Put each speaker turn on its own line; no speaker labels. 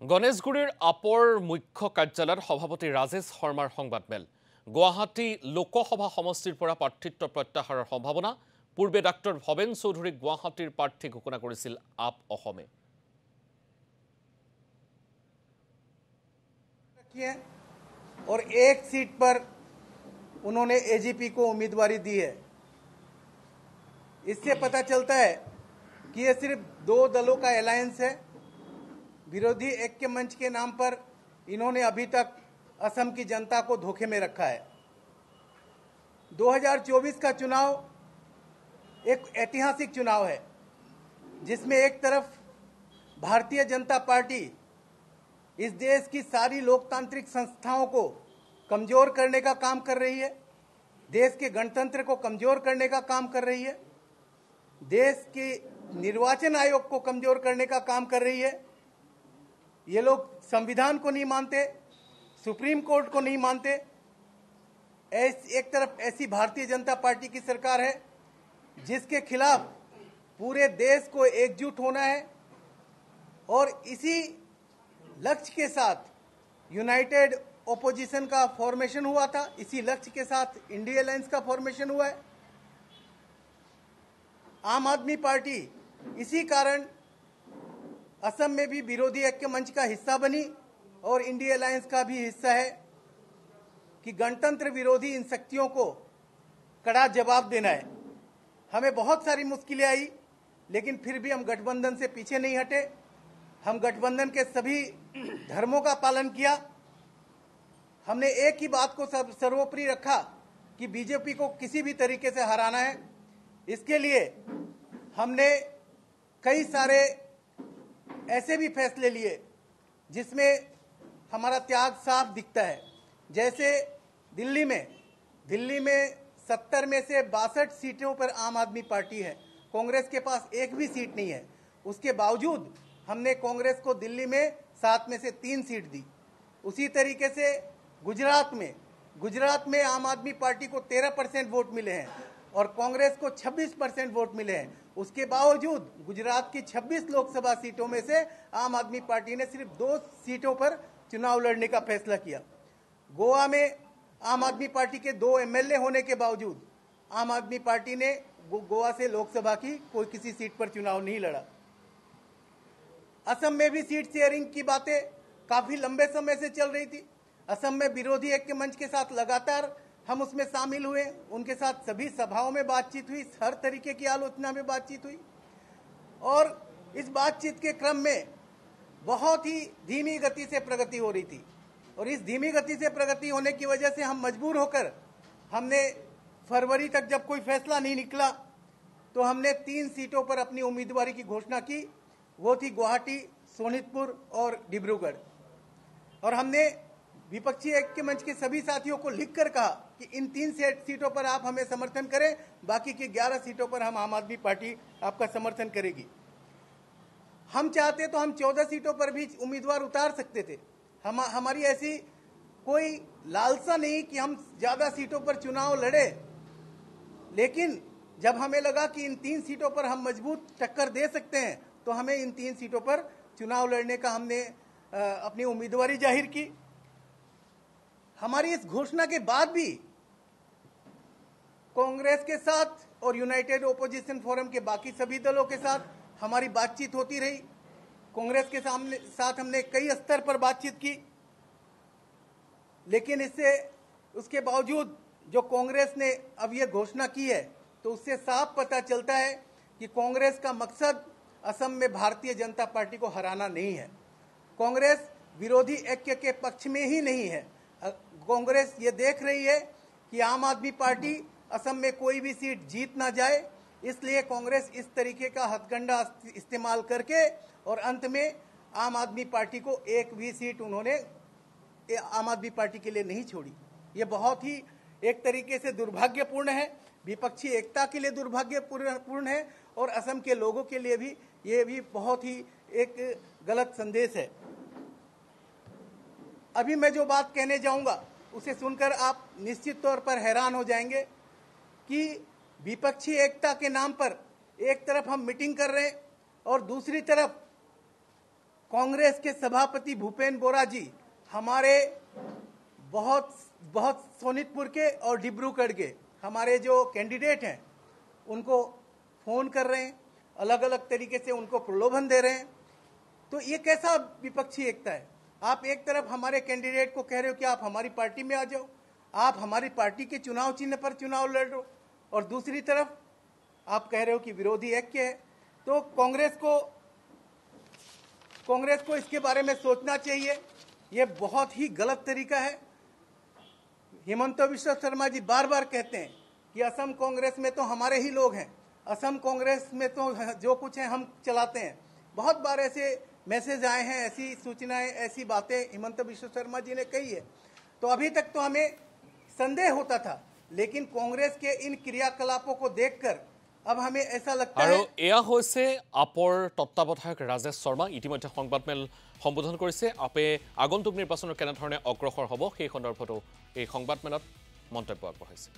গণেশগুৰিৰ আপৰ মুখ্য কাৰ্যালয়ত সভাপতি ৰাজেশ শৰ্মাৰ সংবাদমেল। গুৱাহাটী লোকসভা সমষ্টিৰ পৰা প্ৰাৰ্থিত্ব প্ৰত্যাহাৰৰ সম্ভাৱনা। পূৰ্বে ডাক্তৰ ভৱেন চৌধুৰীক গুৱাহাটীৰ প্ৰাৰ্থী ঘোষণা কৰিছিল আপ অসমে।
और एक सीट पर उन्होंने एजीपी को उम्मीदवारी दी है। इससे पता चलता है कि ये सिर्फ दो दलों का अलायंस है। विरोधी ऐक्य मंच के नाम पर इन्होंने अभी तक असम की जनता को धोखे में रखा है। 2024 का चुनाव एक ऐतिहासिक चुनाव है, जिसमें एक तरफ भारतीय जनता पार्टी इस देश की सारी लोकतांत्रिक संस्थाओं को कमजोर करने का काम कर रही है, देश के गणतंत्र को कमजोर करने का काम कर रही है, देश के निर्वाचन आयोग को कमजोर करने का काम कर रही है। ये लोग संविधान को नहीं मानते, सुप्रीम कोर्ट को नहीं मानते। एक तरफ ऐसी भारतीय जनता पार्टी की सरकार है जिसके खिलाफ पूरे देश को एकजुट होना है, और इसी लक्ष्य के साथ यूनाइटेड ओपोजिशन का फॉर्मेशन हुआ था। इसी लक्ष्य के साथ इंडिया अलायंस का फॉर्मेशन हुआ है। आम आदमी पार्टी इसी कारण असम में भी विरोधी ऐक्य मंच का हिस्सा बनी और इंडिया अलायंस का भी हिस्सा है कि गणतंत्र विरोधी इन शक्तियों को कड़ा जवाब देना है। हमें बहुत सारी मुश्किलें आई, लेकिन फिर भी हम गठबंधन से पीछे नहीं हटे। हम गठबंधन के सभी धर्मों का पालन किया। हमने एक ही बात को सर्वोपरि रखा कि बीजेपी को किसी भी तरीके से हराना है। इसके लिए हमने कई सारे ऐसे भी फैसले लिए जिसमें हमारा त्याग साफ दिखता है। जैसे दिल्ली में 70 में से 62 सीटों पर आम आदमी पार्टी है। कांग्रेस के पास एक भी सीट नहीं है। उसके बावजूद हमने कांग्रेस को दिल्ली में 7 में से 3 सीट दी। उसी तरीके से गुजरात में आम आदमी पार्टी को 13% वोट मिले हैं और कांग्रेस को 26% वोट मिले हैं। उसके बावजूद गुजरात की 26 लोकसभा सीटों में से आम आदमी पार्टी ने सिर्फ 2 सीटों पर चुनाव लड़ने का फैसला किया। गोवा में आम आदमी पार्टी के 2 एमएलए होने के बावजूद आम आदमी पार्टी ने गोवा से लोकसभा की कोई किसी सीट पर चुनाव नहीं लड़ा। असम में भी सीट शेयरिंग की बातें काफी लंबे समय से चल रही थी। असम में विरोधी ऐक्य मंच के साथ लगातार हम उसमें शामिल हुए, उनके साथ सभी सभाओं में बातचीत हुई, हर तरीके की आलोचना में बातचीत हुई, और इस बातचीत के क्रम में बहुत ही धीमी गति से प्रगति हो रही थी। और इस धीमी गति से प्रगति होने की वजह से हम मजबूर होकर हमने फरवरी तक जब कोई फैसला नहीं निकला तो हमने 3 सीटों पर अपनी उम्मीदवारी की घोषणा की। वो थी गुवाहाटी, सोनितपुर और डिब्रूगढ़। और हमने विपक्षी ऐक्य मंच के सभी साथियों को लिखकर कहा कि इन 3 सीटों पर आप हमें समर्थन करें, बाकी की 11 सीटों पर हम आम आदमी पार्टी आपका समर्थन करेगी। हम चाहते तो हम 14 सीटों पर भी उम्मीदवार उतार सकते थे। हमारी ऐसी कोई लालसा नहीं कि हम ज्यादा सीटों पर चुनाव लड़े, लेकिन जब हमें लगा कि इन 3 सीटों पर हम मजबूत टक्कर दे सकते हैं तो हमें इन 3 सीटों पर चुनाव लड़ने का हमने अपनी उम्मीदवारी जाहिर की। हमारी इस घोषणा के बाद भी कांग्रेस के साथ और यूनाइटेड ओपोजिशन फोरम के बाकी सभी दलों के साथ हमारी बातचीत होती रही। कांग्रेस के साथ हमने कई स्तर पर बातचीत की, लेकिन उसके बावजूद जो कांग्रेस ने अब यह घोषणा की है, तो उससे साफ पता चलता है कि कांग्रेस का मकसद असम में भारतीय जनता पार्टी को हराना नहीं है। कांग्रेस विरोधी ऐक्य के पक्ष में ही नहीं है। कांग्रेस ये देख रही है कि आम आदमी पार्टी असम में कोई भी सीट जीत ना जाए, इसलिए कांग्रेस इस तरीके का हथकंडा इस्तेमाल करके और अंत में आम आदमी पार्टी को एक भी सीट उन्होंने आम आदमी पार्टी के लिए नहीं छोड़ी। ये बहुत ही एक तरीके से दुर्भाग्यपूर्ण है, विपक्षी एकता के लिए दुर्भाग्यपूर्ण है, और असम के लोगों के लिए भी ये भी बहुत ही एक गलत संदेश है। अभी मैं जो बात कहने जाऊंगा उसे सुनकर आप निश्चित तौर पर हैरान हो जाएंगे कि विपक्षी एकता के नाम पर एक तरफ हम मीटिंग कर रहे हैं और दूसरी तरफ कांग्रेस के सभापति भूपेन बोरा जी हमारे बहुत सोनितपुर के और डिब्रूगढ़ के हमारे जो कैंडिडेट हैं उनको फोन कर रहे हैं, अलग अलग तरीके से उनको प्रलोभन दे रहे हैं। तो ये कैसा विपक्षी एकता है? आप एक तरफ हमारे कैंडिडेट को कह रहे हो कि आप हमारी पार्टी में आ जाओ, आप हमारी पार्टी के चुनाव चिन्ह पर चुनाव लड़ो, और दूसरी तरफ आप कह रहे हो कि विरोधी ऐक्य है। तो कांग्रेस को इसके बारे में सोचना चाहिए। ये बहुत ही गलत तरीका है। हिमंत बिश्व शर्मा जी बार बार कहते हैं कि असम कांग्रेस में तो हमारे ही लोग हैं, असम कांग्रेस में तो जो कुछ है हम चलाते हैं। बहुत बार ऐसे मैसेज आए हैं, ऐसी सूचनाएं, ऐसी बातें हिमंत बिश्व शर्मा जी ने कही है। तो अभी तक तो हमें संदेह होता था, लेकिन कांग्रेस के इन क्रियाकलापों को देखकर अब हमें ऐसा लगता है।
এয়া হৈছে আপৰ তত্ত্বাৱধায়ক ৰাজেশ শৰ্মা ইতিমধ্যে সংবাদমেল সম্বোধন কৰিছে। আপে আগন্তুক নিৰ্বাচনৰ কেনেধৰণে অগ্ৰসৰ হ'ব সেই সন্দৰ্ভতো এই সংবাদমেলত মন্তব্য আগবঢ়াইছে।